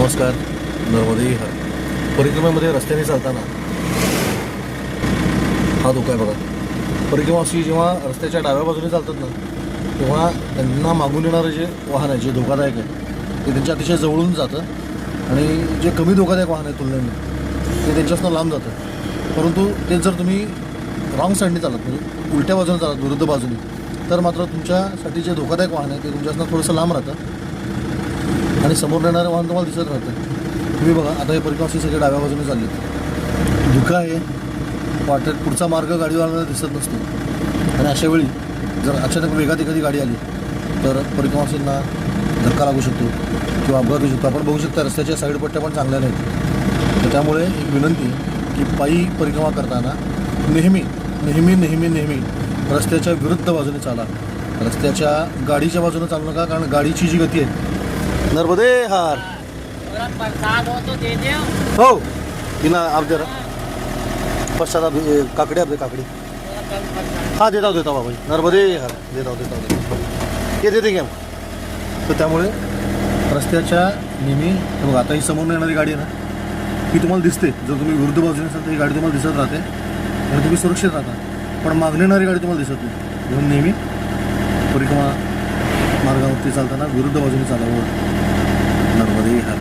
नमस्कार. नर्मदे हर. परिक्रमेमध्ये रस्त्याने चालताना हा धोका आहे बघा. परिक्रमाशी जेव्हा रस्त्याच्या डाव्या बाजूने चालतात ना, तेव्हा त्यांना मागून येणारं जे वाहन आहे जे धोकादायक आहे ते त्यांच्या अतिशय जवळून जातं आणि जे कमी धोकादायक वाहन आहे तुलनेने ते त्यांच्यापासून लांब जातं. परंतु तेच जर तुम्ही रॉंग साईडने चालत म्हणजे उलट्या बाजूने चालत विरुद्ध बाजूने तर मात्र तुमच्यासाठी जे धोकादायक वाहन आहे ते तुमच्यापासून थोडंसं लांब राहतं आणि समोर येणारं वाहन तुम्हाला दिसत राहतं. तुम्ही बघा आता हे परिक्रमाशी सगळे डाव्या बाजूने चालले, धुकं आहे, वाटेत पुढचा मार्ग गाडीवाल्याला दिसत नसतो आणि अशावेळी जर अचानक वेगात एखादी गाडी आली तर परिक्रमाशींना धक्का लागू शकतो किंवा अपघात होऊ शकतो. आपण बघू शकता रस्त्याच्या साईड पट्ट्या पण चांगल्या नाहीत. तर त्यामुळे एक विनंती की पायी परिक्रमा करताना नेहमी नेहमी नेहमी नेहमी रस्त्याच्या विरुद्ध बाजूने चाला. रस्त्याच्या गाडीच्या बाजूने चालू नका, कारण गाडीची जी गती आहे. नर्मदे हार. प्रसाद हो तो दे दो. हो तिना आप जरा प्रसाद आप काकडी आप दे काकडी. हाँ देता हूँ बाबा जी. नर्मदे हार. देता हूँ ये दे देंगे हम. तर त्यामुळे रस्त्याच्या नेहमी बघा आता ही समोर येणारी गाडी आहे ना ही तुम्हाला दिसते. जर तुम्ही विरुद्ध बाजूने असाल तर ही गाडी तुम्हाला दिसत राहते आणि तुम्ही सुरक्षित राहता. पण मागणी येणारी गाडी तुम्हाला दिसत नाही. म्हणून नेहमी परिक्रमा मार्गावरती चालताना विरुद्ध बाजूने चालावं.